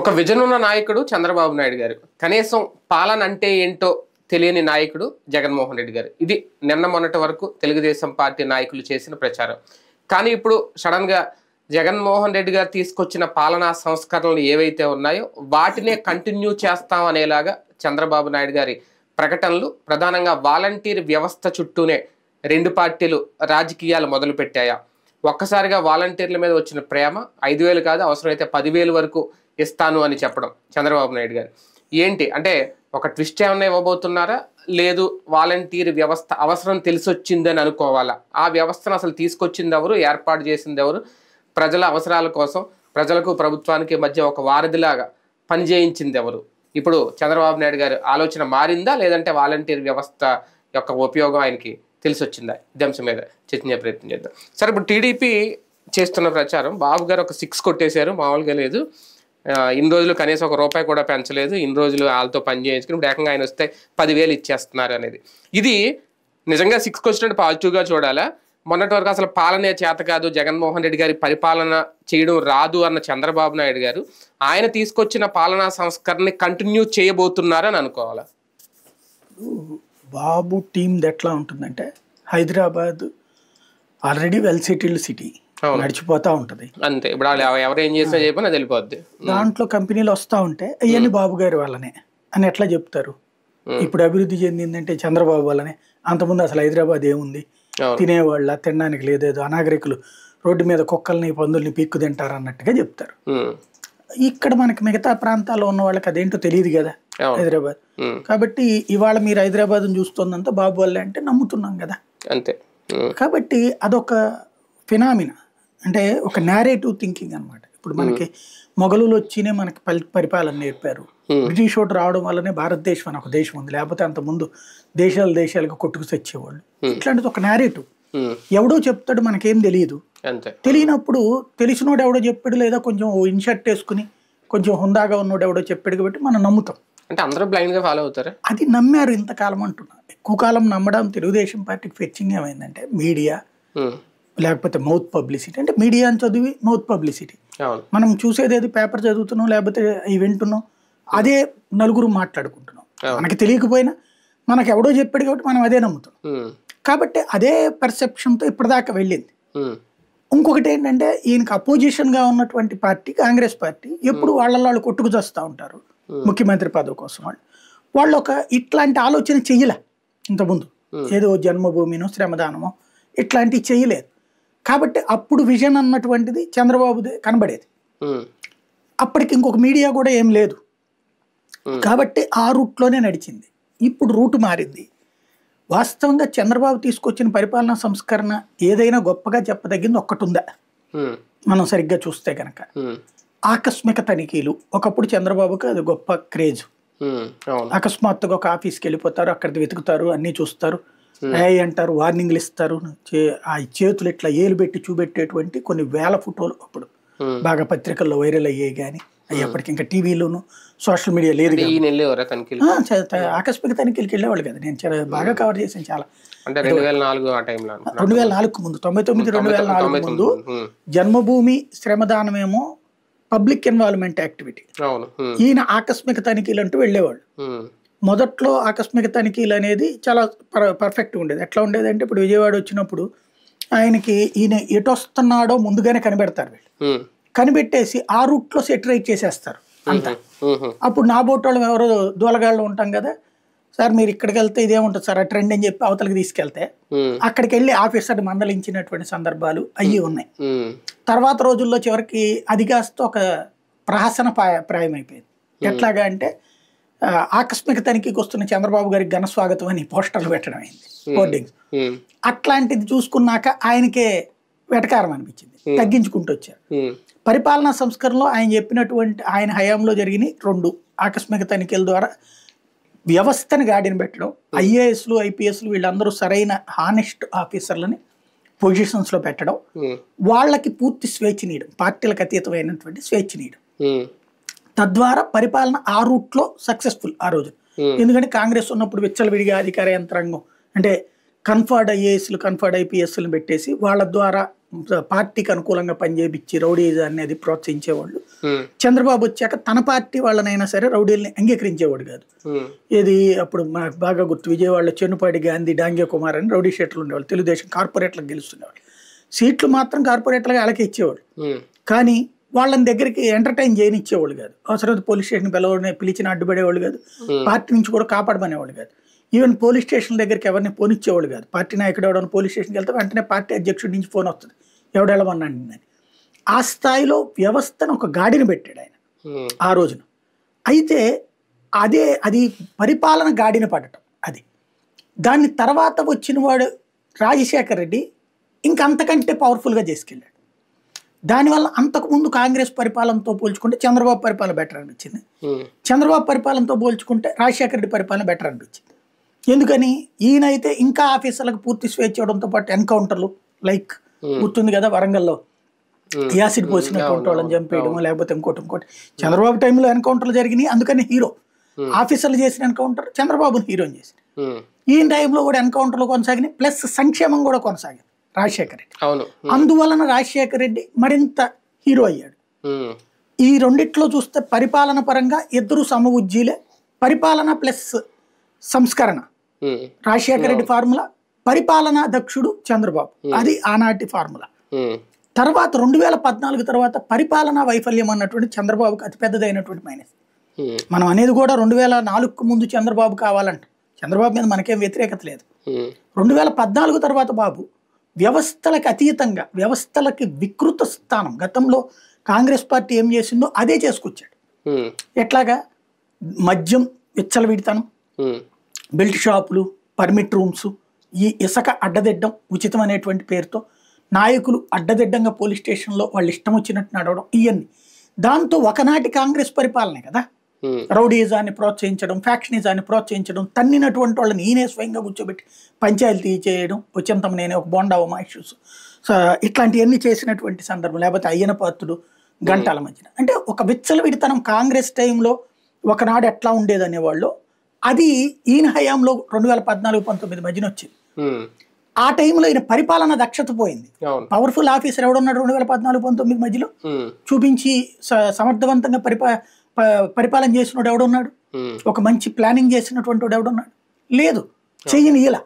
ఒక విజన్ ఉన్న నాయకుడు చంద్రబాబు నాయుడు గారు. కనీసం పాలన అంటే ఏంటో తెలియని నాయకుడు జగన్మోహన్ రెడ్డి గారు. ఇది నిన్న మొన్నటి వరకు తెలుగుదేశం పార్టీ నాయకులు చేసిన ప్రచారం. కానీ ఇప్పుడు సడన్గా జగన్మోహన్ రెడ్డి గారు తీసుకొచ్చిన పాలనా సంస్కరణలు ఏవైతే ఉన్నాయో వాటినే కంటిన్యూ చేస్తాం అనేలాగా చంద్రబాబు నాయుడు గారి ప్రకటనలు, ప్రధానంగా వాలంటీర్ వ్యవస్థ చుట్టూనే రెండు పార్టీలు రాజకీయాలు మొదలుపెట్టాయా? ఒక్కసారిగా వాలంటీర్ల మీద వచ్చిన ప్రేమ 5,000 కాదు, అవసరమైతే 10,000 వరకు ఇస్తాను అని చెప్పడం చంద్రబాబు నాయుడు గారు. ఏంటి అంటే ఒక ట్విస్ట్ ఏమన్నా ఇవ్వబోతున్నారా? లేదు వాలంటీర్ వ్యవస్థ అవసరం తెలిసొచ్చిందని అనుకోవాలా? ఆ వ్యవస్థను అసలు తీసుకొచ్చింది ఎవరు? ఏర్పాటు చేసింది ఎవరు? ప్రజల అవసరాల కోసం ప్రజలకు ప్రభుత్వానికి మధ్య ఒక వారధిలాగా పనిచేయించింది ఎవరు? ఇప్పుడు చంద్రబాబు నాయుడు గారు ఆలోచన మారిందా, లేదంటే వాలంటీర్ వ్యవస్థ యొక్క ఉపయోగం ఆయనకి తెలిసొచ్చిందా? ఇదే అంశం మీద చర్చించే ప్రయత్నం చేద్దాం. సరే, ఇప్పుడు టీడీపీ చేస్తున్న ప్రచారం, బాబు గారు ఒక 6 కొట్టేశారు, మామూలుగా లేదు. ఇన్ని రోజులు కనీసం ₹1 కూడా పెంచలేదు, ఇన్ని రోజులు వాళ్ళతో పని చేయించుకుని ఇప్పుడు ఏకంగా ఆయన వస్తే 10,000 ఇచ్చేస్తున్నారు అనేది. ఇది నిజంగా 6 వచ్చినట్టు పాజిటివ్గా చూడాలా? మొన్నటి వరకు అసలు పాలనే చేత కాదు, జగన్మోహన్ రెడ్డి గారి పరిపాలన చేయడం రాదు అన్న చంద్రబాబు నాయుడు గారు ఆయన తీసుకొచ్చిన పాలనా సంస్కరణని కంటిన్యూ చేయబోతున్నారని అనుకోవాలా? బాబు టీం ఎట్లా ఉంటుందంటే, Hyderabad already well settled city, నడిచిపోతా ఉంటది అంతే. ఇప్పుడు ఎవరు ఏం చేసినా చెప్పినా అది వెళ్ళిపోద్ది. దాంట్లో కంపెనీలు వస్తూ ఉంటే అవన్నీ బాబు గారి వల్లనే అని ఎట్లా చెప్తారు? ఇప్పుడు అభివృద్ధి చెందిందంటే చంద్రబాబు వల్లనే. అంతకుముందు అసలు హైదరాబాద్ ఏముంది? తినేవాళ్ళ, తినడానికి లేదేదో అనాగరికులు రోడ్డు మీద కుక్కల్ని పందుల్ని పీక్కు తింటారు అన్నట్టుగా చెప్తారు. ఇక్కడ మనకి మిగతా ప్రాంతాల్లో ఉన్న వాళ్ళకి అదేంటో తెలియదు కదా హైదరాబాద్. కాబట్టి ఇవాళ మీరు హైదరాబాద్ చూస్తుందంతా బాబు వల్లే అంటే నమ్ముతున్నాం కదా. అంతే. కాబట్టి అదొక ఫినామినా, అంటే ఒక నేరేటివ్ థింకింగ్ అనమాట. ఇప్పుడు మనకి మొఘలులు వచ్చినే మనకి పరిపాలన నేర్పారు. బ్రిటిష్ వాడు రావడం వల్లనే భారతదేశం అని ఒక దేశం ఉంది, లేకపోతే అంత ముందు దేశాలుగా కొట్టుకు తెచ్చేవాళ్ళు. ఇట్లాంటిది ఒక నేరేటివ్. ఎవడో చెప్తాడు, మనకేం తెలియదు. తెలియనప్పుడు తెలిసినోడు ఎవడో చెప్పాడు, లేదా కొంచెం ఇన్షర్ట్ వేసుకుని కొంచెం హుందాగా ఉన్నోడు ఎవడో చెప్పాడు కాబట్టి మనం నమ్ముతాం. అంటే అందరూ బ్లైండ్ గా ఫాలో అవుతారు. అది నమ్మారు ఇంతకాలం అంటున్నా. ఎక్కువ కాలం నమ్మడం తెలుగుదేశం పార్టీకి ఫెచ్చింగ్ ఏమైందంటే మీడియా, లేకపోతే మౌత్ పబ్లిసిటీ. అంటే మీడియా అని చదివి మౌత్ పబ్లిసిటీ. మనం చూసేది ఏది పేపర్ చదువుతున్నాం, లేకపోతే ఇవి వింటున్నాం, అదే నలుగురు మాట్లాడుకుంటున్నాం. మనకి తెలియకపోయినా మనకు ఎవడో చెప్పాడు కాబట్టి మనం అదే నమ్ముతాం. కాబట్టి అదే పర్సెప్షన్తో ఇప్పటిదాకా వెళ్ళింది. ఇంకొకటి ఏంటంటే, ఈయనకి అపోజిషన్గా ఉన్నటువంటి పార్టీ కాంగ్రెస్ పార్టీ ఎప్పుడు వాళ్ళు కొట్టుకు చేస్తూ ఉంటారు ముఖ్యమంత్రి పదవి కోసం. వాళ్ళు ఒక ఇట్లాంటి ఆలోచన చెయ్యలే ఇంతకుముందు. ఏదో జన్మభూమినో శ్రమదానమో ఇట్లాంటివి చెయ్యలేదు. కాబట్టి అప్పుడు విజన్ అన్నటువంటిది చంద్రబాబుదే కనబడేది. అప్పటికి ఇంకొక మీడియా కూడా ఏం లేదు కాబట్టి ఆ రూట్లోనే నడిచింది. ఇప్పుడు రూటు మారింది. వాస్తవంగా చంద్రబాబు తీసుకొచ్చిన పరిపాలనా సంస్కరణ ఏదైనా గొప్పగా చెప్పదగింది ఒక్కటి ఉందా మనం సరిగ్గా చూస్తే కనుక, ఆకస్మిక తనిఖీలు. ఒకప్పుడు చంద్రబాబుకి అది గొప్ప క్రేజ్. అకస్మాత్తుగా ఒక ఆఫీస్కి వెళ్ళిపోతారు, అక్కడికి వెతుకుతారు, అన్నీ చూస్తారు, అంటారు, వార్నింగ్లు ఇస్తారు. ఆ చేతులు ఇట్లా ఏలు పెట్టి చూపెట్టేటువంటి కొన్ని వేల ఫోటోలు అప్పుడు బాగా పత్రికల్లో వైరల్ అయ్యాయి. కానీ అప్పటికి ఇంకా టీవీలోను సోషల్ మీడియా లేదు. ఆకస్మిక తనిఖీలకి వెళ్ళేవాళ్ళు కదా. నేను చాలా బాగా కవర్ చేశాను. చాలా 2004 ముందు, 99-2004 ముందు జన్మభూమి శ్రమదానమేమో పబ్లిక్ ఇన్వాల్వ్మెంట్ యాక్టివిటీ. ఈయన ఆకస్మిక తనిఖీలు అంటూ వెళ్ళేవాళ్ళు. మొదట్లో ఆకస్మిక తనిఖీలు అనేది చాలా పర్ఫెక్ట్గా ఉండేది. ఎట్లా ఉండేది అంటే, ఇప్పుడు విజయవాడ వచ్చినప్పుడు ఆయనకి ఈయన ఎటు వస్తున్నాడో ముందుగానే కనిపెడతారు వీళ్ళు. కనిపెట్టేసి ఆ రూట్లో సెటరైట్ చేసేస్తారు అంతా. అప్పుడు నా బోటోళ్ళం ఎవరో దూలగాళ్ళు ఉంటాం కదా, సార్ మీరు ఇక్కడికి వెళ్తే ఇదేముంటుంది సార్ ఆ ట్రెండ్ అని చెప్పి అవతలకి తీసుకెళ్తే అక్కడికి వెళ్ళి ఆఫీసర్ని మందలించినటువంటి సందర్భాలు అయ్యి ఉన్నాయి. తర్వాత రోజుల్లో చివరికి అది కాస్త ఒక ప్రహసన ప్రాయం అయిపోయింది. ఎట్లాగా అంటే, ఆకస్మిక తనిఖీకి వస్తున్న చంద్రబాబు గారికి ఘన స్వాగతం అని పోస్టర్లు పెట్టడం అయింది, హోర్డింగ్స్. అట్లాంటిది చూసుకున్నాక ఆయనకే వెటకారం అనిపించింది, తగ్గించుకుంటూ వచ్చారు. పరిపాలనా సంస్కరణలో ఆయన చెప్పినటువంటి ఆయన హయాంలో జరిగిన 2 ఆకస్మిక తనిఖీల ద్వారా వ్యవస్థని గాడిని పెట్టడం, ఐఏఎస్లు ఐపీఎస్లు వీళ్ళందరూ సరైన హానెస్ట్ ఆఫీసర్లని పొజిషన్స్లో పెట్టడం, వాళ్ళకి పూర్తి స్వేచ్ఛనీయడం, పార్టీలకు అతీతమైనటువంటి స్వేచ్ఛనీయడం. తద్వారా పరిపాలన ఆ రూట్లో సక్సెస్ఫుల్ ఆ రోజు. ఎందుకంటే కాంగ్రెస్ ఉన్నప్పుడు విచ్చలవిడిగా అధికార యంత్రాంగం అంటే కన్ఫర్డ్ ఐఏఎస్లు కన్ఫర్డ్ ఐపీఎస్లు పెట్టేసి వాళ్ళ ద్వారా పార్టీకి అనుకూలంగా పనిచేయించి రౌడీజం అనేది ప్రోత్సహించేవాళ్ళు. చంద్రబాబు వచ్చాక తన పార్టీ వాళ్ళనైనా సరే రౌడీల్ని అంగీకరించేవాడు కాదు. ఇది అప్పుడు మనకు బాగా గుర్తు, విజయవాడలో చెన్నుపాటి గాంధీ, డాంగే కుమార్ అని రౌడీ షీట్లు ఉండేవాళ్ళు. తెలుగుదేశం కార్పొరేట్లకు గెలుస్తుండేవాళ్ళు. సీట్లు మాత్రం కార్పొరేట్లుగా వాళ్ళకి ఇచ్చేవాళ్ళు. కానీ వాళ్ళని దగ్గరికి ఎంటర్టైన్ చేయనిచ్చేవాళ్ళు కాదు. అవసరం పోలీస్ స్టేషన్ పిలిచిన అడ్డుపడేవాళ్ళు కాదు. పార్టీ నుంచి కూడా కాపాడమనేవాళ్ళు కాదు. ఈవెన్ పోలీస్ స్టేషన్ దగ్గరికి ఎవరిని పోనిచ్చేవాళ్ళు కాదు. పార్టీ నాయకుడు ఎవడన్నా పోలీస్ స్టేషన్కి వెళ్తే వెంటనే పార్టీ అధ్యక్షుడి నుంచి ఫోన్ వస్తుంది, ఎవడెళ్ళమన్నాను అని. ఆ స్థాయిలో వ్యవస్థను ఒక గాడిని పెట్టాడు ఆయన ఆ రోజున. అయితే అది పరిపాలన గాడిన పడటం. అది దాని తర్వాత వచ్చిన వాడు రాజశేఖర రెడ్డి ఇంకంతకంటే పవర్ఫుల్గా చేసుకెళ్ళాడు. దానివల్ల అంతకుముందు కాంగ్రెస్ పరిపాలనతో పోల్చుకుంటే చంద్రబాబు పరిపాలన బెటర్ అనిపించింది. చంద్రబాబు పరిపాలనతో పోల్చుకుంటే రాజశేఖర రెడ్డి పరిపాలన బెటర్ అనిపించింది. ఎందుకని? ఈయనైతే ఇంకా ఆఫీసర్లకు పూర్తి స్వేచ్ఛ ఇవ్వడంతో పాటు ఎన్కౌంటర్లు, లైక్ గుర్తుంది కదా వరంగల్లో యాసిడ్ పోసినటువంటి వాళ్ళని చంపేయడం, లేకపోతే ఇంకోటి. చంద్రబాబు టైంలో ఎన్కౌంటర్లు జరిగినాయి, అందుకని హీరో. ఆఫీసర్లు చేసిన ఎన్కౌంటర్ చంద్రబాబుని హీరోని చేసి, ఈయన టైంలో కూడా ఎన్కౌంటర్లు కొనసాగినాయి, ప్లస్ సంక్షేమం కూడా కొనసాగింది రాజశేఖర రెడ్డి. అందువలన రాజశేఖర రెడ్డి మరింత హీరో అయ్యాడు. ఈ రెండిట్లో చూస్తే పరిపాలన పరంగా ఇద్దరు సమవుజ్జీలే. పరిపాలన ప్లస్ సంస్కరణ రాజశేఖర రెడ్డి ఫార్ములా, పరిపాలనా దక్షుడు చంద్రబాబు, అది ఆనాటి ఫార్ములా. తర్వాత 2014 తర్వాత పరిపాలనా వైఫల్యం అన్నటువంటి చంద్రబాబుకి అతిపెద్దదైనటువంటి మైనస్. మనం అనేది కూడా 2004కు ముందు చంద్రబాబు కావాలంట. చంద్రబాబు మీద మనకేం వ్యతిరేకత లేదు. 2014 తర్వాత బాబు వ్యవస్థలకు అతీతంగా, వ్యవస్థలకి వికృత స్థానం, గతంలో కాంగ్రెస్ పార్టీ ఏం చేసిందో అదే చేసుకొచ్చాడు. ఎట్లాగా? మద్యం విచ్చలవిడితనం, బెల్ట్ షాపులు, పర్మిట్ రూమ్స్, ఈ ఇసుక అడ్డదిడ్డం ఉచితం అనేటువంటి పేరుతో నాయకులు అడ్డదిడ్డంగా పోలీస్ స్టేషన్లో వాళ్ళు ఇష్టం వచ్చినట్టు నడవడం, ఇవన్నీ దాంతో ఒకనాటి కాంగ్రెస్ పరిపాలనే కదా. రౌడీజాన్ని ప్రోత్సహించడం, ఫ్యాక్షనిజాన్ని ప్రోత్సహించడం, తన్నినటువంటి వాళ్ళని ఈయనే స్వయంగా కూర్చోబెట్టి పంచాయతీ చేయడం, వచ్చేంతం నేనే ఒక బోండావమా ఇష్యూస్, ఇట్లాంటివన్నీ చేసినటువంటి సందర్భం. లేకపోతే అయ్యన పాత్రుడు గంటల మధ్యన, అంటే ఒక విచ్చలవిడితనం కాంగ్రెస్ టైంలో ఒకనాడు ఎట్లా ఉండేదనేవాళ్ళు, అది ఈయన హయాంలో 2014-19 మధ్యన వచ్చింది. ఆ టైంలో ఈయన పరిపాలన దక్షత పోయింది. పవర్ఫుల్ ఆఫీసర్ ఎవడున్నాడు 2014-19 మధ్యలో చూపించి సమర్థవంతంగా పరిపాలన చేసినోడు ఎవడున్నాడు? ఒక మంచి ప్లానింగ్ చేసినటువంటి వాడు ఎవడున్నాడు? లేదు, చెయ్యని ఇలా.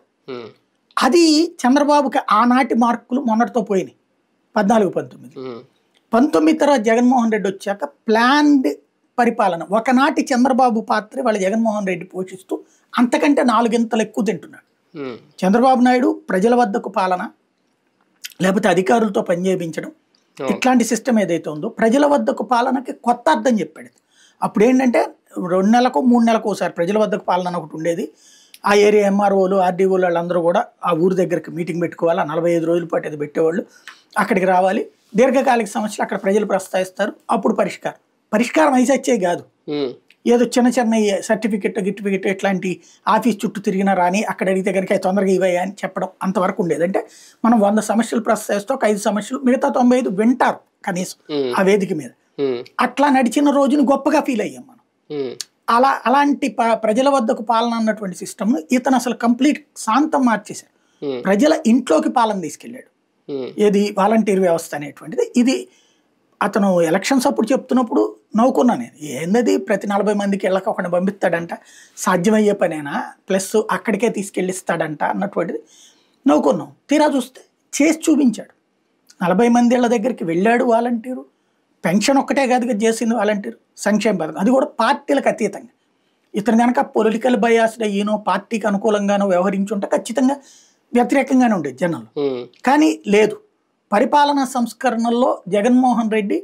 అది చంద్రబాబుకి ఆనాటి మార్కులు మొన్నటితో పోయినాయి. 14-19 తర్వాత జగన్మోహన్ రెడ్డి వచ్చాక ప్లాన్డ్ పరిపాలన, ఒకనాటి చంద్రబాబు పాత్ర వాళ్ళ జగన్మోహన్ రెడ్డి పోషిస్తూ అంతకంటే 4 ఇంతలు ఎక్కువ తింటున్నాడు. చంద్రబాబు నాయుడు ప్రజల వద్దకు పాలన, లేకపోతే అధికారులతో పనిచేయించడం, ఇట్లాంటి సిస్టమ్ ఏదైతే ఉందో ప్రజల వద్దకు పాలనకి కొత్త అర్థం చెప్పాడు. అప్పుడు ఏంటంటే 2 నెలలకు 3 నెలలకు ఒకసారి ప్రజల వద్దకు పాలన ఒకటి ఉండేది. ఆ ఏరియా ఎంఆర్ఓలు, ఆర్డీఓలు వాళ్ళందరూ కూడా ఆ ఊరి దగ్గరికి మీటింగ్ పెట్టుకోవాలి. 45 రోజుల పాటు అది పెట్టేవాళ్ళు. అక్కడికి రావాలి, దీర్ఘకాలిక సమస్యలు అక్కడ ప్రజలు ప్రస్తావిస్తారు, అప్పుడు పరిష్కారం అయితే కాదు. ఏదో చిన్న చిన్న సర్టిఫికెట్ గిట్టిఫికెట్ ఇట్లాంటి ఆఫీస్ చుట్టూ తిరిగినా రాని, అక్కడ అడిగితే కనుక తొందరగా ఇవ్వయా అని చెప్పడం అంతవరకు ఉండేది. అంటే మనం 100 సమస్యలు ప్రస్తావిస్తే ఒక 5 సమస్యలు, మిగతా 95 వింటారు కనీసం ఆ వేదిక మీద. అట్లా నడిచిన రోజుని గొప్పగా ఫీల్ అయ్యాం మనం. అలాంటి ప్రజల వద్దకు పాలన అన్నటువంటి సిస్టమ్ ఇతను అసలు కంప్లీట్ శాంతం మార్చేశాడు. ప్రజల ఇంట్లోకి పాలన తీసుకెళ్ళాడు. ఏది వాలంటీర్ వ్యవస్థ అనేటువంటిది. ఇది అతను ఎలక్షన్స్ అప్పుడు చెప్తున్నప్పుడు నవ్వుకున్నా నేను, ఏందది ప్రతి 40 మందికి ఇళ్ళకి ఒకటి పంపిస్తాడంట, సాధ్యమయ్యే పనేనా, ప్లస్ అక్కడికే తీసుకెళ్ళిస్తాడంట అన్నటువంటిది నవ్వుకున్నాం. తీరా చూస్తే చేసి చూపించాడు. 40 మంది ఇళ్ళ దగ్గరికి వెళ్ళాడు వాలంటీరు. పెన్షన్ ఒక్కటే కాదు చేసింది వాలంటీరు, సంక్షేమ పథకం, అది కూడా పార్టీలకు అతీతంగా. ఇతను కనుక పొలిటికల్ బయాస్డ్ అయ్యినో పార్టీకి అనుకూలంగానో వ్యవహరించుంటే ఖచ్చితంగా వ్యతిరేకంగానే ఉండేది జనాలు. కానీ లేదు, పరిపాలనా సంస్కరణల్లో జగన్మోహన్ రెడ్డి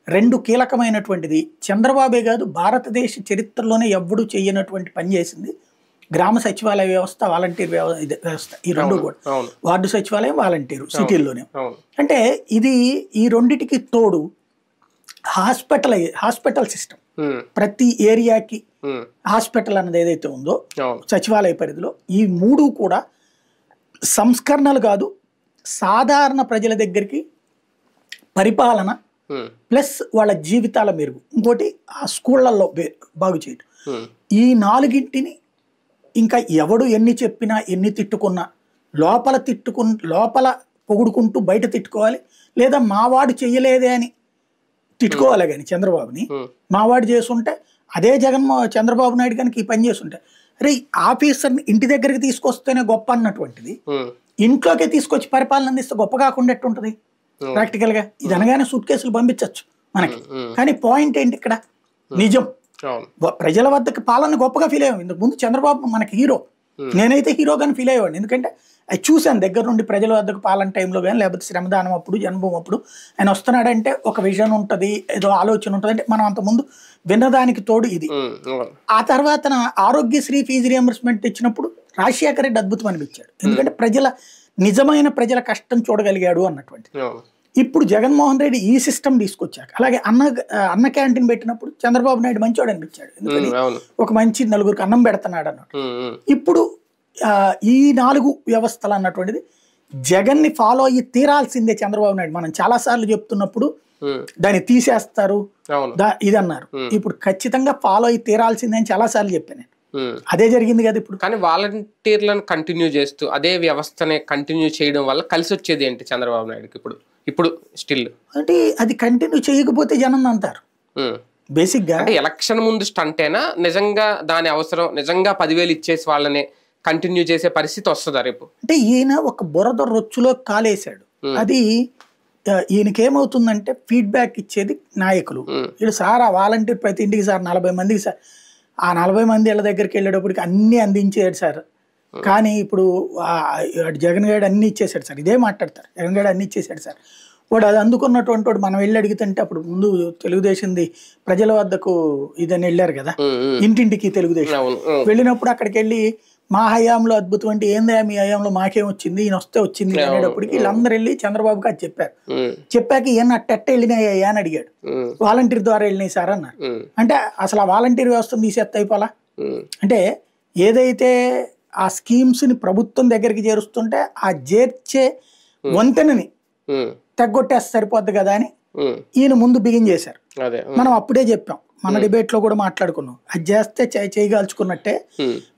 2 కీలకమైనటువంటిది. చంద్రబాబే కాదు, భారతదేశ చరిత్రలోనే ఎవ్వడూ చేయనటువంటి పని చేసింది గ్రామ సచివాలయ వ్యవస్థ, వాలంటీర్ వ్యవస్థ. ఈ 2 కూడా, వార్డు సచివాలయం, వాలంటీరు సిటీల్లోనే. అంటే ఇది ఈ రెండిటికి తోడు హాస్పిటల్ సిస్టమ్, ప్రతి ఏరియాకి హాస్పిటల్ అన్నది ఏదైతే ఉందో సచివాలయ పరిధిలో, ఈ 3 కూడా సంస్కరణలు కాదు, సాధారణ ప్రజల దగ్గరికి పరిపాలన ప్లస్ వాళ్ళ జీవితాల మెరుగు, ఇంకోటి ఆ స్కూళ్ళల్లో బాగు చేయడం. ఈ 4గింటిని ఇంకా ఎవడు ఎన్ని చెప్పినా ఎన్ని తిట్టుకున్నా, లోపల పొగుడుకుంటూ బయట తిట్టుకోవాలి, లేదా మావాడు చెయ్యలేదే అని తిట్టుకోవాలి. కానీ చంద్రబాబుని మావాడు చేస్తుంటే అదే చంద్రబాబు నాయుడు కనుక ఈ పని చేస్తుంటే, అరే ఆఫీసర్ని ఇంటి దగ్గరికి తీసుకొస్తేనే గొప్ప అన్నటువంటిది ఇంట్లోకే తీసుకొచ్చి పరిపాలన అందిస్తే గొప్ప కాకుండా ఎట్టుంటది ప్రాక్టికల్ గా? ఇది అనగానే సూట్ కేసులు పంపించవచ్చు మనకి, కానీ పాయింట్ ఏంటి ఇక్కడ? నిజం ప్రజల వద్దకు పాలన గొప్పగా ఫీల్ అయ్యాం. ఇంతకు ముందు చంద్రబాబు మనకి హీరో, నేనైతే హీరోగాని ఫీల్ అయ్యేవాడిని. ఎందుకంటే అది చూశాను దగ్గర నుండి ప్రజల వద్దకు పాలన టైంలో కానీ, లేకపోతే శ్రమదానం అప్పుడు, జన్మభూమి అప్పుడు ఆయన వస్తున్నాడంటే ఒక విజన్ ఉంటుంది, ఏదో ఆలోచన ఉంటుంది. అంటే మనం అంతకుముందు విన్నదానికి తోడు ఇది. ఆ తర్వాత ఆరోగ్యశ్రీ ఫీజు రియంబర్స్మెంట్ ఇచ్చినప్పుడు రాజశేఖర రెడ్డి అద్భుతం అనిపించాడు, ఎందుకంటే నిజమైన ప్రజల కష్టం చూడగలిగాడు అన్నటువంటి. ఇప్పుడు జగన్మోహన్ రెడ్డి ఈ సిస్టమ్ తీసుకొచ్చాక, అలాగే అన్న క్యాంటీన్ పెట్టినప్పుడు చంద్రబాబు నాయుడు మంచివాడు అనిపించాడు, ఎందుకని ఒక మంచి నలుగురికి అన్నం పెడుతున్నాడు అన్నట్టు. ఇప్పుడు ఈ 4 వ్యవస్థలు అన్నటువంటిది జగన్ని ఫాలో అయ్యి తీరాల్సిందే చంద్రబాబు నాయుడు. మనం చాలా సార్లు చెప్తున్నప్పుడు దాన్ని తీసేస్తారు ఇది అన్నారు, ఇప్పుడు ఖచ్చితంగా ఫాలో అయ్యి తీరాల్సిందే అని చాలా సార్లు చెప్పాను. అదే జరిగింది కదా ఇప్పుడు. కానీ వాలంటీర్లను కంటిన్యూ చేస్తూ అదే వ్యవస్థని కంటిన్యూ చేయడం వల్ల కలిసి వచ్చేది ఏంటి చంద్రబాబు నాయుడుకి ఇప్పుడు స్టిల్? అంటే అది కంటిన్యూ చేయకపోతే జనం అంటారు బేసిక్ గా. అంటే ఎలక్షన్ ముందు స్టంటేనా, నిజంగా దాని అవసరం నిజంగా 10,000 ఇచ్చేసి వాళ్ళని కంటిన్యూ చేసే పరిస్థితి వస్తుందా రేపు? అంటే ఈయన ఒక బురద రొచ్చులో కాలేశాడు. అది ఈయనకేమవుతుందంటే ఫీడ్బ్యాక్ ఇచ్చేది నాయకులు. వీళ్ళు సార్ ఆ వాలంటీర్ ప్రతి ఇంటికి సార్ 40 మందికి సార్, ఆ 40 మంది ఇళ్ళ దగ్గరికి వెళ్ళేటప్పటికి అన్ని అందించాడు సార్. కానీ ఇప్పుడు జగన్ గారు అన్ని ఇచ్చేసాడు సార్, ఇదే మాట్లాడతారు, జగన్ గారు అన్ని ఇచ్చేసాడు సార్. వాడు అది అందుకున్నటువంటి వాడు మనం వెళ్ళి అడిగితే, అప్పుడు ముందు తెలుగుదేశంది ప్రజల వద్దకు ఇదని వెళ్ళారు కదా ఇంటింటికి తెలుగుదేశం, వెళ్ళినప్పుడు అక్కడికి వెళ్ళి మా హయాంలో అద్భుతం అంటే ఏందా మీ హయాంలో మాకేం వచ్చింది, ఈయన వస్తే వచ్చింది అనేటప్పటికి వీళ్ళందరూ వెళ్ళి చంద్రబాబుకి అది చెప్పారు. చెప్పాక ఈయన అట్టెట్ట వెళ్ళినాయి అని అడిగాడు. వాలంటీర్ ద్వారా వెళ్ళినాయి సార్ అన్నారు. అంటే అసలు ఆ వాలంటీర్ వ్యవస్థను తీసేస్తే అయిపోలా. అంటే ఏదైతే ఆ స్కీమ్స్ ని ప్రభుత్వం దగ్గరికి చేరుస్తుంటే ఆ చేర్చే వంతెనని తగ్గొట్టేస్తే సరిపోద్ది కదా అని ఈయన ముందు బిగిన్ చేశారు. మనం అప్పుడే చెప్పాం, మన డిబేట్ లో కూడా మాట్లాడుకున్నాం, అది చేస్తే చేయగాల్చుకున్నట్టే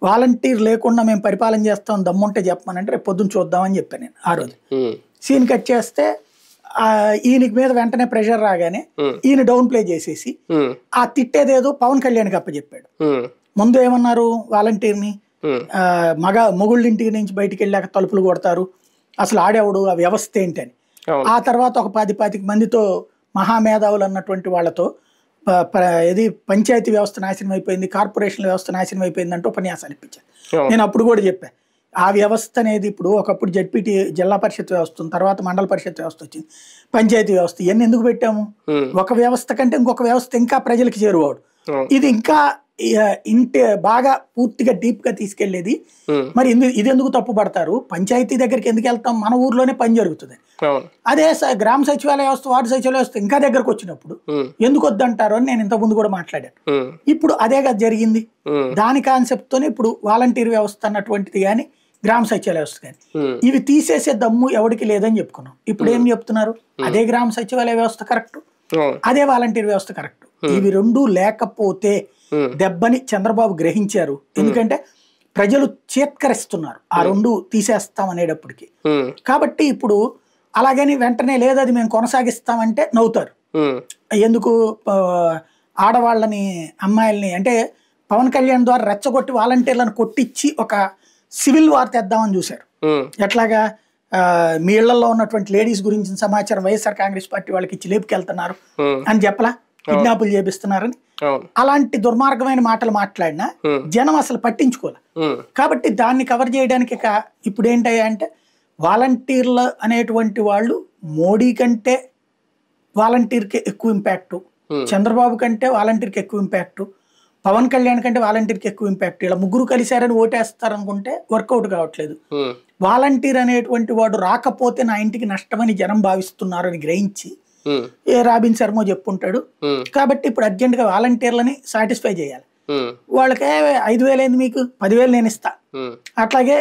వాలంటీర్ లేకుండా మేము పరిపాలన చేస్తాం దమ్ముంటే చెప్పమనంటే రేపు పొద్దున్న చూద్దామని చెప్పాను నేను ఆ రోజు. సీన్ కట్ చేస్తే ఈయనకి మీద వెంటనే ప్రెషర్ రాగానే ఈయన డౌన్ ప్లే చేసేసి ఆ తిట్టేదేదో పవన్ కళ్యాణ్కి అప్పచెప్పాడు. ముందు ఏమన్నారు, వాలంటీర్ని మొగుళ్ళింటి నుంచి బయటికి వెళ్ళాక తలుపులు కొడతారు, అసలు ఆడేవాడు, ఆ వ్యవస్థ ఏంటని. ఆ తర్వాత ఒక 10-15 మందితో మహామేధావులు అన్నటువంటి వాళ్ళతో ఇది పంచాయతీ వ్యవస్థ నాశనం అయిపోయింది, కార్పొరేషన్ వ్యవస్థ నాశనం అయిపోయింది అంటూ ఉపన్యాసాలు ఇప్పించాను. నేను అప్పుడు కూడా చెప్పాను, ఆ వ్యవస్థ అనేది ఇప్పుడు ఒకప్పుడు జడ్పీటీ జిల్లా పరిషత్ వ్యవస్థ, తర్వాత మండల పరిషత్ వ్యవస్థ వచ్చింది, పంచాయతీ వ్యవస్థ, ఇవన్నీ ఎందుకు పెట్టాము? ఒక వ్యవస్థ కంటే ఇంకొక వ్యవస్థ ఇంకా ప్రజలకు చేరువాడు, ఇది ఇంకా బాగా పూర్తిగా డీప్ గా తీసుకెళ్లేది. మరి ఇది ఎందుకు తప్పు పడతారు? పంచాయతీ దగ్గరికి ఎందుకు వెళ్తాం? మన ఊర్లోనే పని జరుగుతుంది. అదే గ్రామ సచివాలయ వ్యవస్థ, వార్డు సచివాలయ వ్యవస్థ ఇంకా దగ్గరకు వచ్చినప్పుడు ఎందుకు వద్దంటారు అని నేను ఇంత ముందు కూడా మాట్లాడాను. ఇప్పుడు అదే కదా జరిగింది. దాని కాన్సెప్ట్ తోనే ఇప్పుడు వాలంటీర్ వ్యవస్థ అన్నటువంటిది కానీ, గ్రామ సచివాలయ వ్యవస్థ కానీ, ఇవి తీసేసే దమ్ము ఎవరికి లేదని చెప్పుకున్నాం. ఇప్పుడు ఏం చెప్తున్నారు, అదే గ్రామ సచివాలయ వ్యవస్థ కరెక్ట్, అదే వాలంటీర్ వ్యవస్థ కరెక్ట్. ఇవి రెండూ లేకపోతే దెబ్బని చంద్రబాబు గ్రహించారు. ఎందుకంటే ప్రజలు చేత్కరిస్తున్నారు ఆ రెండు తీసేస్తాం అనేటప్పటికి. కాబట్టి ఇప్పుడు అలాగని వెంటనే లేదు అది మేము కొనసాగిస్తామంటే నవ్వుతారు. ఎందుకు ఆడవాళ్ళని అమ్మాయిల్ని అంటే పవన్ కళ్యాణ్ ద్వారా రెచ్చగొట్టి వాలంటీర్లను కొట్టించి ఒక సివిల్ వార్ తెద్దామని చూశారు. ఎట్లాగా మీ ఇళ్లలో ఉన్నటువంటి లేడీస్ గురించిన సమాచారం వైఎస్ఆర్ కాంగ్రెస్ పార్టీ వాళ్ళకి ఇచ్చి లేపుకెళ్తున్నారు అని చెప్పలా, కిడ్నాపులు చేపిస్తున్నారని. అలాంటి దుర్మార్గమైన మాటలు మాట్లాడినా జనం అసలు పట్టించుకోలే. కాబట్టి దాన్ని కవర్ చేయడానికి ఇప్పుడు ఏంటయ్యా అంటే వాలంటీర్లు అనేటువంటి వాళ్ళు మోడీ కంటే వాలంటీర్కి ఎక్కువ ఇంపాక్ట్, చంద్రబాబు కంటే వాలంటీర్కి ఎక్కువ ఇంపాక్ట్, పవన్ కళ్యాణ్ కంటే వాలంటీర్కి ఎక్కువ ఇంపాక్ట్. ఇలా ముగ్గురు కలిశారని ఓటేస్తారనుకుంటే వర్కౌట్ కావట్లేదు. వాలంటీర్ అనేటువంటి వాడు రాకపోతే నా ఇంటికి నష్టమని జనం భావిస్తున్నారు అని గ్రహించి ఏ రాబిన్ శర్మ చెప్పుంటాడు. కాబట్టి ఇప్పుడు అర్జెంట్ గా వాలంటీర్లని సాటిస్ఫై చేయాలి. వాళ్ళకే 5,000 అయింది, మీకు 10,000 నేను ఇస్తా, అట్లాగే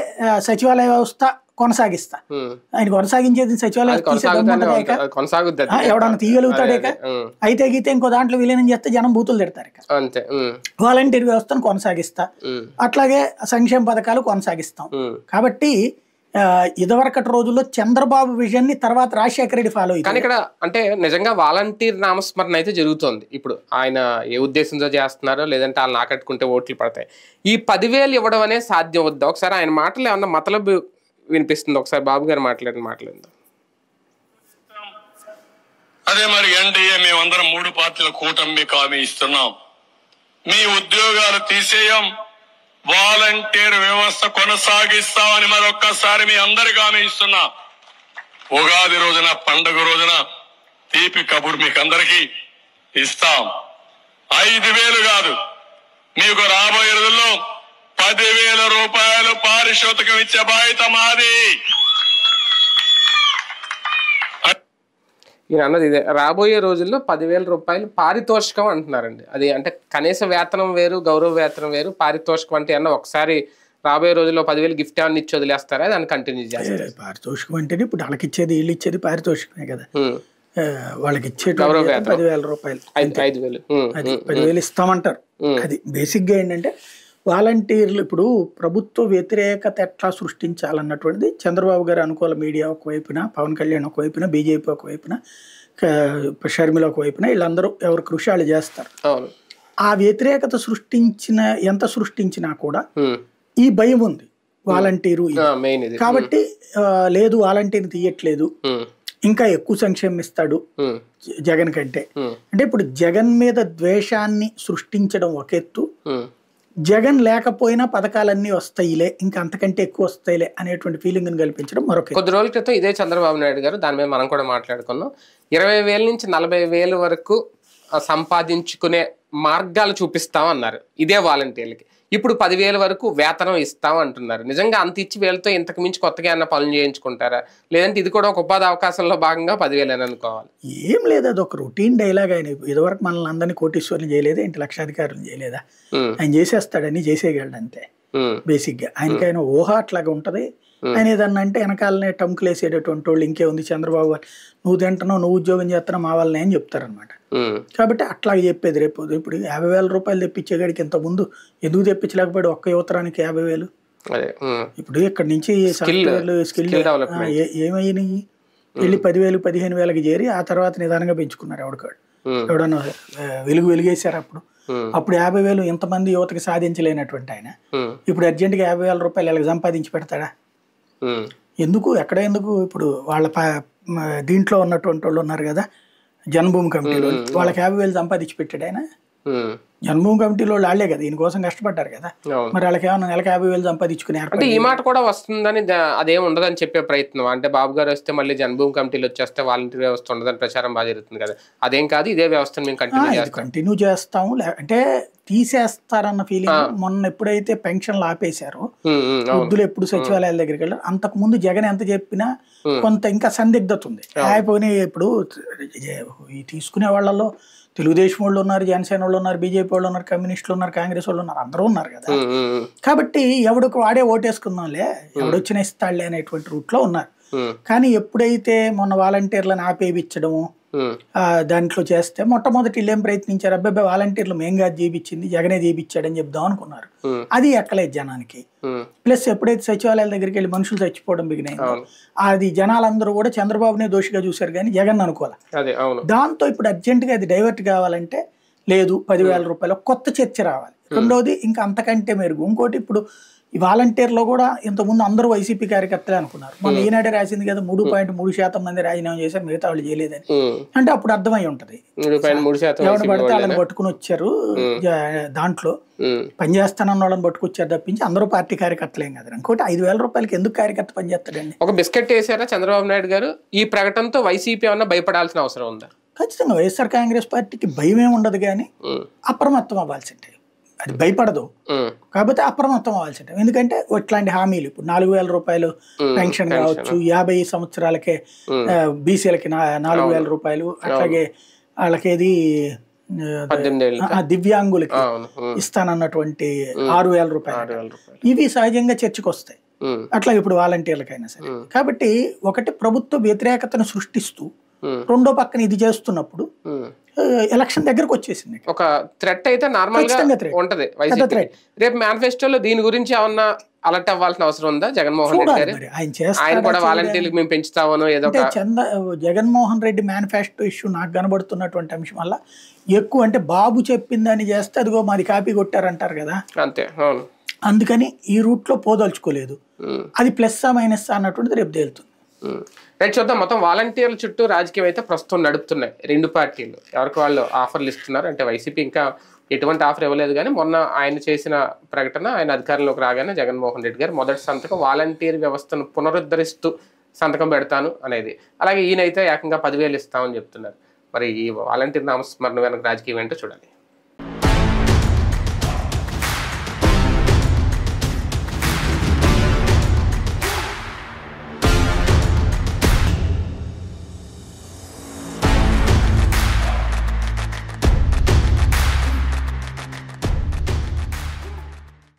సచివాలయ వ్యవస్థ కొనసాగిస్తా. ఆయన కొనసాగించేది సచివాలయం ఎవడన్నా తీయగలుగుతాడేక, అయితే గీతే ఇంకో దాంట్లో విలీనం చేస్తే జనం బూతులు తిడతారు. వాలంటీర్ వ్యవస్థను కొనసాగిస్తా, అట్లాగే సంక్షేమ పథకాలు కొనసాగిస్తాం. కాబట్టి ఇదివరకటి రోజుల్లో చంద్రబాబు విజన్ ని తర్వాత రాజశేఖర రెడ్డి ఫాలో అయ్యారు. కానీ ఇక్కడ అంటే నిజంగా వాలంటీర్ నామస్మరణ అయితే జరుగుతోంది. ఇప్పుడు ఆయన ఏ ఉద్దేశంతో చేస్తున్నారో, లేదంటే వాళ్ళు నాకట్టుకుంటే ఓట్లు పడతాయి. ఈ 10,000 ఇవ్వడం అనేది సాధ్యం వద్దా? ఒకసారి ఆయన మాటలు ఏమన్నా మతలబు వినిపిస్తుంది, ఒకసారి బాబు గారు మాట్లాడింది. అదే మరి ఎన్డీఏ మేమందరం 3 పార్టీల కూటమి హామీ ఇస్తున్నాం. మీ ఉద్యోగాలు తీసేయం, వాలంటీర్ వ్యవస్థ కొనసాగిస్తామని మరొక్కసారి మీ అందరికి హామీ ఇస్తున్నా. ఉగాది రోజున, పండుగ రోజున తీపి కబురు మీకు అందరికీ ఇస్తాం. 5,000 కాదు, మీకు రాబోయే రోజుల్లో 10,000 రూపాయలు పారితోషికం ఇచ్చే బాధ్యత మాది. ఈయన అన్నది ఇదే, రాబోయే రోజుల్లో 10,000 రూపాయలు పారితోషికం అంటున్నారండి. అది అంటే కనీస వేతనం వేరు, గౌరవ వేతనం వేరు, పారితోషికం అంటే అన్న ఒకసారి రాబోయే రోజుల్లో 10,000 గిఫ్ట్ ఏమన్నా ఇచ్చి వదిలేస్తారా, దాన్ని కంటిన్యూ చేస్తారు? పారితోషికం అంటేనే ఇప్పుడు వాళ్ళకి ఇచ్చేది, వీళ్ళు ఇచ్చేది పారితోషికమే కదా. వాళ్ళకి ఇచ్చే గౌరవ వేతనం 10,000 రూపాయలు, 5,000 అది 10,000 ఇస్తామంటారు. అది బేసిక్ గా ఏంటంటే వాలంటీర్లు ఇప్పుడు ప్రభుత్వ వ్యతిరేకత ఎట్లా సృష్టించాలన్నటువంటిది చంద్రబాబు గారు అనుకూల మీడియా ఒకవైపున, పవన్ కళ్యాణ్ ఒకవైపున, బీజేపీ ఒకవైపున, షర్మిల ఒకవైపున, వీళ్ళందరూ ఎవరు కృషి వాళ్ళు చేస్తారు. ఆ వ్యతిరేకత ఎంత సృష్టించినా కూడా ఈ భయం ఉంది వాలంటీరు. కాబట్టి లేదు వాలంటీర్ని తీయట్లేదు, ఇంకా ఎక్కువ సంక్షేమం ఇస్తాడు జగన్ కంటే. అంటే ఇప్పుడు జగన్ మీద ద్వేషాన్ని సృష్టించడం ఒక ఎత్తు, జగన్ లేకపోయినా పథకాలన్నీ వస్తాయిలే, ఇంకా అంతకంటే ఎక్కువ వస్తాయిలే అనేటువంటి ఫీలింగ్ కల్పించడం మరొక. కొద్ది రోజుల క్రితం ఇదే చంద్రబాబు నాయుడు గారు, దాని మీద మనం కూడా మాట్లాడుకున్నాం, 20,000 నుంచి 40,000 వరకు సంపాదించుకునే మార్గాలు చూపిస్తామన్నారు ఇదే వాలంటీర్లకి. ఇప్పుడు 10,000 వరకు వేతనం ఇస్తాం అంటున్నారు. నిజంగా అంత ఇచ్చి వీళ్ళతో ఇంతకు మించి కొత్తగా ఏమన్నా పనులు చేయించుకుంటారా, లేదంటే ఇది కూడా ఒక ఉపాధి అవకాశంలో భాగంగా 10,000 అని అనుకోవాలి? ఏం లేదు, అది ఒక రొటీన్ డైలాగ్. ఆయన ఇదివరకు మనల్ని అందరినీ కోటీశ్వరులు చేయలేదా, ఇంటి లక్షాధికారులు చేయలేదా? ఆయన చేసేస్తాడని చేసేయగలడు అంతే. బేసిక్ గా ఆయన ఊహ అట్లాగా ఉంటది. ఆయన ఏదన్నా అంటే వెనకాలనే టంకులు వేసేటటువంటి వాళ్ళు ఇంకే ఉంది చంద్రబాబు నువ్వు తింటున్నావు, నువ్వు ఉద్యోగం చేస్తున్నావు మా వాళ్ళని అని చెప్తారనమాట. కాబట్టి అట్లాగే చెప్పేది. రేపు ఇప్పుడు 50,000 రూపాయలు తెప్పించేగాడికి ఇంత ముందు ఎందుకు తెప్పించలేకపోయాడు ఒక్క యువతరానికి 50,000? ఇప్పుడు ఇక్కడ నుంచి సాఫ్ట్వేర్లు స్కిల్ ఏమైనాయి, వెళ్ళి 10,000 15,000కి చేరి ఆ తర్వాత నిదానంగా పెంచుకున్నారు. ఎవడన్నా వెలిగేశారు అప్పుడు 50,000 ఇంతమంది యువతకి సాధించలేనటువంటి ఆయన ఇప్పుడు అర్జెంట్గా 50,000 రూపాయలు ఇలా సంపాదించి పెడతాడా? ఎందుకు, ఎక్కడ ఎందుకు? ఇప్పుడు వాళ్ళ దీంట్లో ఉన్నటువంటి వాళ్ళు ఉన్నారు కదా జన్మభూమి కమిటీలో, వాళ్ళకి 50,000 సంపాదించి పెట్టాడు ఆయన. జన్మభూమి కమిటీలో వాళ్ళే కదా దీనికోసం కష్టపడ్డారు కదా, మరి వాళ్ళకి ఏమన్నా నెలకు 50,000 సంపాదించుకునే. అంటే ఈ మాట కూడా వస్తుందని అదేం ఉండదని చెప్పే ప్రయత్నం, అంటే బాబు గారు వస్తే మళ్ళీ జన్మభూమి కమిటీలు వచ్చేస్తే వాలంటీర్ వ్యవస్థ ఉండదని ప్రచారం బాగా జరుగుతుంది కదా, అదేం కాదు ఇదే వ్యవస్థను మేము కంటిన్యూ చేస్తాము. అంటే తీసేస్తారన్న ఫీలింగ్. మొన్న ఎప్పుడైతే పెన్షన్లు ఆపేశారో, వృద్ధులు ఎప్పుడు సచివాలయాల దగ్గరికి వెళ్ళారు, అంతకు ముందు జగన్ ఎంత చెప్పినా కొంత ఇంకా సందిగ్ధత ఉంది. అయిపోయినా ఇప్పుడు తీసుకునే వాళ్ళలో తెలుగుదేశం వాళ్ళు ఉన్నారు, జనసేన వాళ్ళు ఉన్నారు, బీజేపీ వాళ్ళు ఉన్నారు, కమ్యూనిస్టులు ఉన్నారు, కాంగ్రెస్ వాళ్ళు ఉన్నారు, అందరూ ఉన్నారు కదా. కాబట్టి ఎవడికి వాడే ఓటేసుకుందాంలే, ఎవడొచ్చిన ఇస్తాడులే అనేటువంటి రూట్లో ఉన్నారు. కానీ ఎప్పుడైతే మొన్న వాలంటీర్లను ఆపేయించడము దాంట్లో చేస్తే మొట్టమొదటి వీళ్ళు ఏం ప్రయత్నించారు, అబ్బాయి వాలంటీర్లు మేంగా జీపించింది జగనే జీపించాడని చెప్దాం అనుకున్నారు. అది ఎక్కలేదు జనానికి. ప్లస్ ఎప్పుడైతే సచివాలయాల దగ్గరికి వెళ్ళి మనుషులు చచ్చిపోవడం బిగినాయి, అది జనాలందరూ కూడా చంద్రబాబునే దోషిగా చూశారు కానీ జగన్ అనుకోవాలి. దాంతో ఇప్పుడు అర్జెంటుగా అది డైవర్ట్ కావాలంటే లేదు 10,000 రూపాయలు కొత్త చర్చ రావాలి. రెండోది ఇంకా అంతకంటే మెరుగు ఇంకోటి, ఇప్పుడు ఈ వాలంటీర్లో కూడా ఇంతకుముందు అందరూ వైసీపీ కార్యకర్తలే అనుకున్నారు. మొన్న ఈనాడే రాసింది కదా 3.3% మంది రాజీనామా చేశారు, మిగతా వాళ్ళు చేయలేదని. అంటే అప్పుడు అర్థమై ఉంటది ఎవరు పడితే వాళ్ళని పట్టుకుని వచ్చారు, దాంట్లో పనిచేస్తానన్న వాళ్ళని పట్టుకొచ్చారు తప్పించి అందరూ పార్టీ కార్యకర్తలేం కదా. ఇంకోటి 5,000 రూపాయలకి ఎందుకు కార్యకర్త పనిచేస్తాడండి? ఒక బిస్కెట్ వేసారా చంద్రబాబు నాయుడు గారు? ఈ ప్రకటనతో వైసీపీ ఏమన్నా భయపడాల్సిన అవసరం ఉందా? ఖచ్చితంగా వైఎస్ఆర్ కాంగ్రెస్ పార్టీకి భయమే ఉండదు కానీ అప్రమత్తం అవ్వాల్సిందే. అది భయపడదు కాకపోతే అప్రమత్తం అవ్వాల్సిందే. ఎందుకంటే ఇట్లాంటి హామీలు ఇప్పుడు 4,000 రూపాయలు పెన్షన్ కావచ్చు, 50 సంవత్సరాలకే బీసీలకి 4,000 రూపాయలు, అట్లాగే వాళ్ళకేది దివ్యాంగులకి ఇస్తానన్నటువంటి 6,000 రూపాయలు, ఇవి సహజంగా చర్చకు వస్తాయి. అట్లా ఇప్పుడు వాలంటీర్లకైనా సరే. కాబట్టి ఒకటి ప్రభుత్వ వ్యతిరేకతను సృష్టిస్తూ రెండో పక్కన ఇది చేస్తున్నప్పుడు ఎలక్షన్ దగ్గరకు వచ్చేసింది. ఒక థ్రెట్ అయితే నార్మల్ గా ఉంటది. రేపు మేనిఫెస్టోలో దీని గురించి ఏమన్నా అలర్ట్ అవ్వాల్సిన అవసరం ఉందా జగన్మోహన్ రెడ్డి చూడాలి గారు? మరి ఆయన ఆయన చేస్తాడా కూడా వాలంటీర్లకు మేము పెంచుతామనో ఏదో అంటే జగన్మోహన్ రెడ్డి మేనిఫెస్టో ఇష్యూ నాకు కనబడుతున్నటువంటి అంశం వల్ల ఎక్కువ అంటే బాబు చెప్పిందని చేస్తే అదిగో మాది కాపీ కొట్టారంటారు కదా, అంతే. అవును. అందుకని ఈ రూట్ లో పోదలుచుకోలేదు. అది ప్లస్ మైనస్ అన్నటువంటిది రేపు తేలుతుంది. రైట్, చూద్దాం. మొత్తం వాలంటీర్ల చుట్టూ రాజకీయం అయితే ప్రస్తుతం నడుపుతున్నాయి రెండు పార్టీలు. ఎవరికి వాళ్ళు ఆఫర్లు ఇస్తున్నారు అంటే వైసీపీ ఇంకా ఎటువంటి ఆఫర్ ఇవ్వలేదు, కానీ మొన్న ఆయన చేసిన ప్రకటన, ఆయన అధికారంలోకి రాగానే జగన్మోహన్ రెడ్డి గారు మొదటి సంతకం వాలంటీర్ వ్యవస్థను పునరుద్ధరిస్తూ సంతకం పెడతాను అనేది. అలాగే ఈయనైతే ఏకంగా 10,000 ఇస్తామని చెప్తున్నారు. మరి ఈ వాలంటీర్ నామస్మరణ వెనక రాజకీయం ఏంటో చూడాలి.